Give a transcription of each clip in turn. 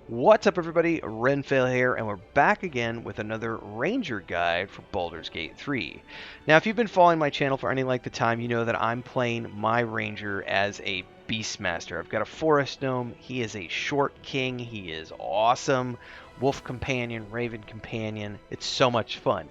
What's up, everybody? Renfail here, and we're back again with another Ranger guide for Baldur's Gate 3. Now, if you've been following my channel for any length of time, you know that I'm playing my Ranger as a Beastmaster. I've got a Forest Gnome. He is a Short King. He is awesome. Wolf Companion, Raven Companion. It's so much fun.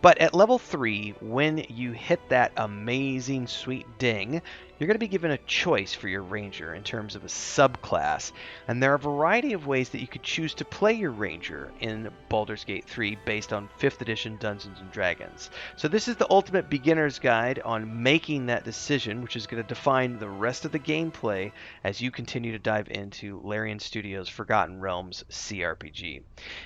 But at level 3, when you hit that amazing sweet ding, you're going to be given a choice for your Ranger in terms of a subclass. And there are a variety of ways that you could choose to play your Ranger in Baldur's Gate 3 based on 5th edition Dungeons & Dragons. So this is the ultimate beginner's guide on making that decision, which is going to define the rest of the gameplay as you continue to dive into Larian Studios' Forgotten Realms CRPG.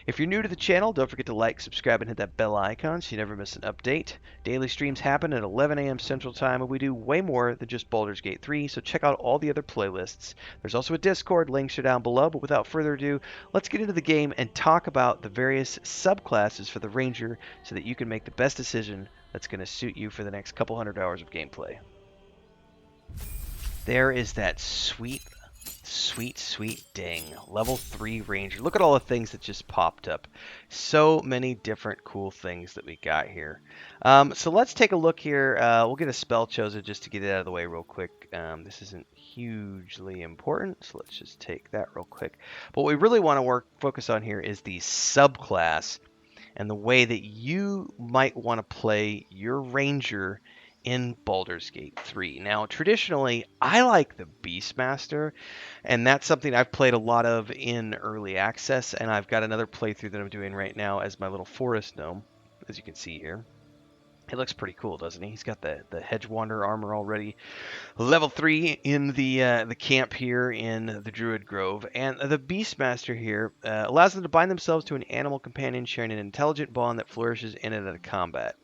If you're new to the channel, don't forget to like, subscribe, and hit that bell icon so you never miss an update. Daily streams happen at 11 a.m. Central Time, and we do way more than just Baldur's Gate 3, so check out all the other playlists. There's also a Discord, links are down below, but without further ado, let's get into the game and talk about the various subclasses for the Ranger so that you can make the best decision that's going to suit you for the next couple hundred hours of gameplay. There is that sweet ding. Level 3 Ranger. Look at all the things that just popped up. So many different cool things that we got here. So let's take a look here. We'll get a spell chosen just to get it out of the way real quick. This isn't hugely important, so let's just take that real quick. But what we really want to focus on here is the subclass and the way that you might want to play your Ranger in Baldur's Gate 3. Now, traditionally, I like the Beastmaster, and that's something I've played a lot of in early access, and I've got another playthrough that I'm doing right now as my little Forest Gnome, as you can see here. He looks pretty cool, doesn't he? He's got the Hedgewander armor already. Level 3 in the camp here in the Druid Grove. And the Beastmaster here allows them to bind themselves to an animal companion sharing an intelligent bond that flourishes in and out of combat.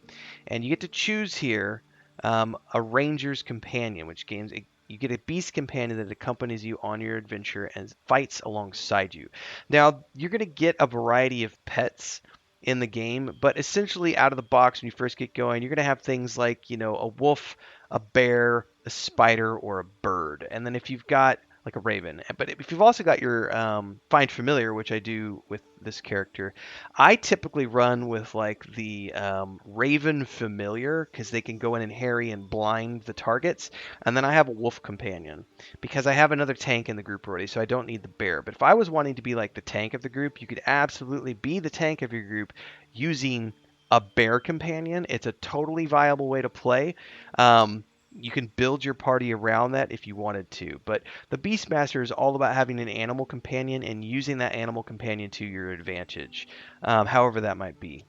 And you get to choose here a Ranger's Companion, which gains you get a beast companion that accompanies you on your adventure and fights alongside you. Now, you're going to get a variety of pets in the game, but essentially out of the box when you first get going, you're going to have things like, a wolf, a bear, a spider, or a bird. And then if you've got like a raven, but if you've also got your find familiar, which I do with this character, I typically run with like the raven familiar because they can go in and harry and blind the targets, and then I have a wolf companion because I have another tank in the group already, so I don't need the bear. But if I was wanting to be like the tank of the group, you could absolutely be the tank of your group using a bear companion. It's a totally viable way to play. You can build your party around that if you wanted to, but the Beastmaster is all about having an animal companion and using that animal companion to your advantage, however that might be.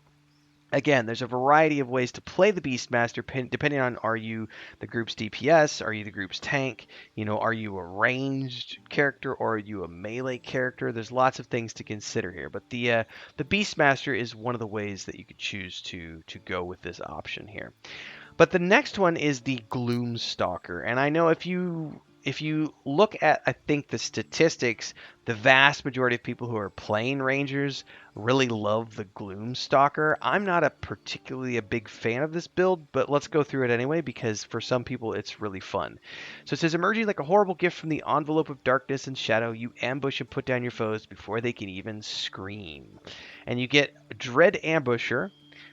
Again, there's a variety of ways to play the Beastmaster depending on, are you the group's DPS, are you the group's tank, are you a ranged character or are you a melee character? There's lots of things to consider here, but the Beastmaster is one of the ways that you could choose to go with this option here. But the next one is the Gloomstalker, and I know if you look at, I think, the statistics, the vast majority of people who are playing Rangers really love the Gloomstalker. I'm not particularly a big fan of this build, but let's go through it anyway because for some people it's really fun. So it says, emerging like a horrible gift from the envelope of darkness and shadow, you ambush and put down your foes before they can even scream. And you get Dread Ambusher,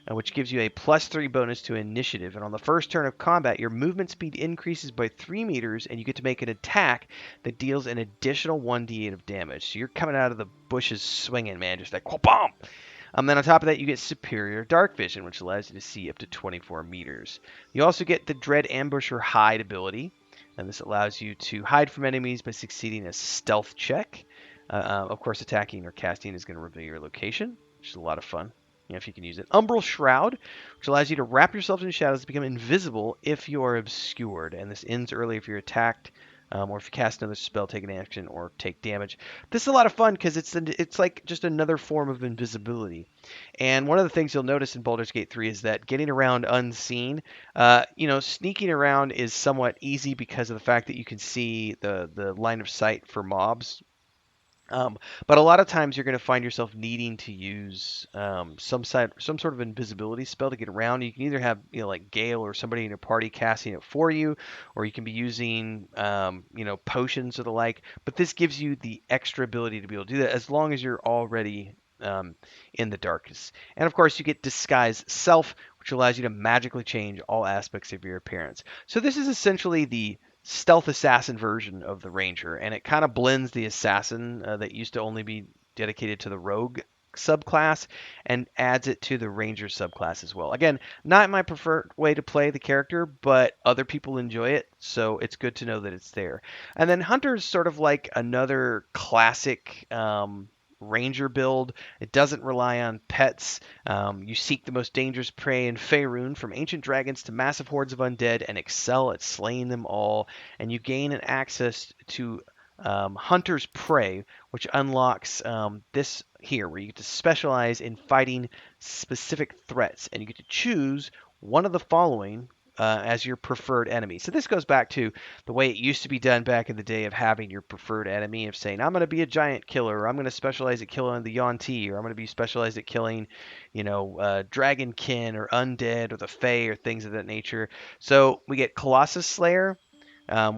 which gives you a +3 bonus to initiative. And on the first turn of combat, your movement speed increases by 3 meters, and you get to make an attack that deals an additional 1d8 of damage. So you're coming out of the bushes swinging, man, just like, bomb! Then on top of that, you get Superior Dark Vision, which allows you to see up to 24 meters. You also get the Dread Ambusher Hide ability, and this allows you to hide from enemies by succeeding a stealth check. Of course, attacking or casting is going to reveal your location, which is a lot of fun. If you can use it. Umbral Shroud, which allows you to wrap yourself in shadows to become invisible if you are obscured. And this ends early if you're attacked, or if you cast another spell, take an action, or take damage. This is a lot of fun because it's like just another form of invisibility. And one of the things you'll notice in Baldur's Gate 3 is that getting around unseen, sneaking around is somewhat easy because of the fact that you can see the line of sight for mobs. But a lot of times you're going to find yourself needing to use some sort of invisibility spell to get around. You can either have like Gale or somebody in your party casting it for you, or you can be using potions or the like. But this gives you the extra ability to be able to do that as long as you're already in the darkness. And of course, you get Disguise Self, which allows you to magically change all aspects of your appearance. So this is essentially the stealth assassin version of the ranger, and it kind of blends the assassin that used to only be dedicated to the rogue subclass and adds it to the ranger subclass as well. Again, not my preferred way to play the character, but other people enjoy it, so it's good to know that it's there. And then hunter's sort of like another classic ranger build. It doesn't rely on pets. You seek the most dangerous prey in Faerun, from ancient dragons to massive hordes of undead, and excel at slaying them all. And you gain an access to Hunter's Prey, which unlocks this here, where you get to specialize in fighting specific threats, and you get to choose one of the following as your preferred enemy. So this goes back to the way it used to be done back in the day of having your preferred enemy, of saying, I'm going to be a giant killer, or I'm going to specialize at killing the Yuan-Ti, or I'm going to be specialized at killing, Dragonkin, or Undead, or the Fae, or things of that nature. So we get Colossus Slayer,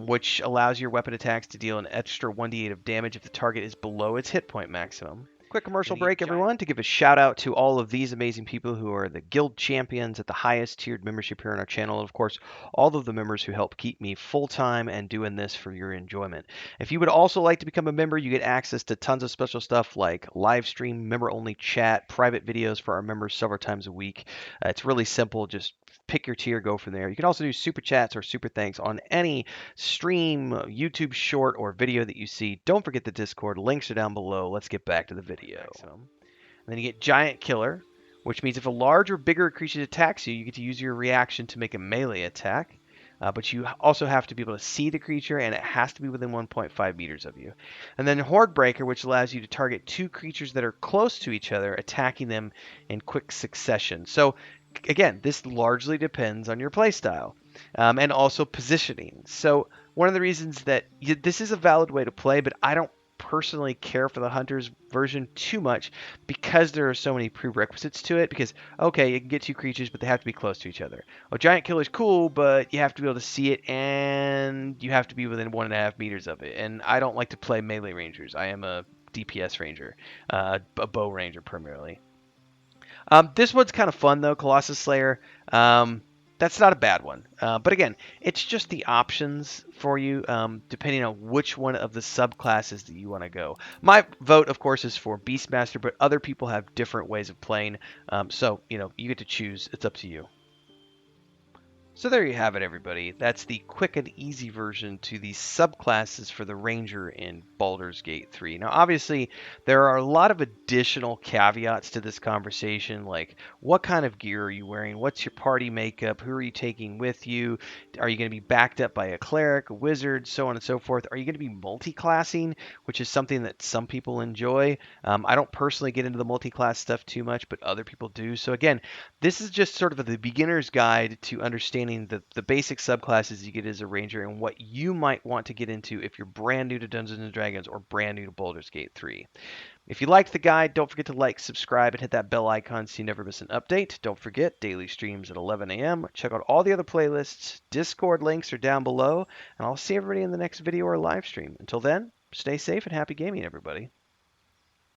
which allows your weapon attacks to deal an extra 1d8 of damage if the target is below its hit point maximum. Quick commercial break, everyone, to give a shout out to all of these amazing people who are the guild champions at the highest tiered membership here on our channel. And of course, all of the members who help keep me full time and doing this for your enjoyment. If you would also like to become a member, you get access to tons of special stuff like live stream, member only chat, private videos for our members several times a week. It's really simple. Just pick your tier, go from there. You can also do super chats or super thanks on any stream, YouTube short, or video that you see. Don't forget the Discord. Links are down below. Let's get back to the video. And then you get Giant Killer, which means if a large or bigger creature attacks you, you get to use your reaction to make a melee attack. But you also have to be able to see the creature, and it has to be within 1.5 meters of you. And then Horde Breaker, which allows you to target two creatures that are close to each other, attacking them in quick succession. So again, this largely depends on your playstyle and also positioning. So one of the reasons that this is a valid way to play, but I don't personally care for the Hunter's version too much because there are so many prerequisites to it. Because, okay, you can get two creatures, but they have to be close to each other. Well, Giant Killer's cool, but you have to be able to see it, and you have to be within 1.5 meters of it. And I don't like to play melee rangers. I am a DPS ranger, a bow ranger primarily. This one's kind of fun, though, Colossus Slayer. That's not a bad one. But again, it's just the options for you, depending on which one of the subclasses that you want to go. My vote, of course, is for Beastmaster, but other people have different ways of playing. So, you get to choose. It's up to you. So there you have it, everybody. That's the quick and easy version to the subclasses for the Ranger in Baldur's Gate 3. Now, obviously, there are a lot of additional caveats to this conversation, like what kind of gear are you wearing? What's your party makeup? Who are you taking with you? Are you going to be backed up by a cleric, a wizard, so on and so forth? Are you going to be multi-classing, which is something that some people enjoy? I don't personally get into the multi-class stuff too much, but other people do. So again, this is just sort of the beginner's guide to understanding the basic subclasses you get as a ranger and what you might want to get into if you're brand new to Dungeons & Dragons or brand new to Baldur's Gate 3. If you liked the guide, don't forget to like, subscribe, and hit that bell icon so you never miss an update. Don't forget, daily streams at 11 a.m. Check out all the other playlists. Discord links are down below, and I'll see everybody in the next video or live stream. Until then, stay safe and happy gaming, everybody.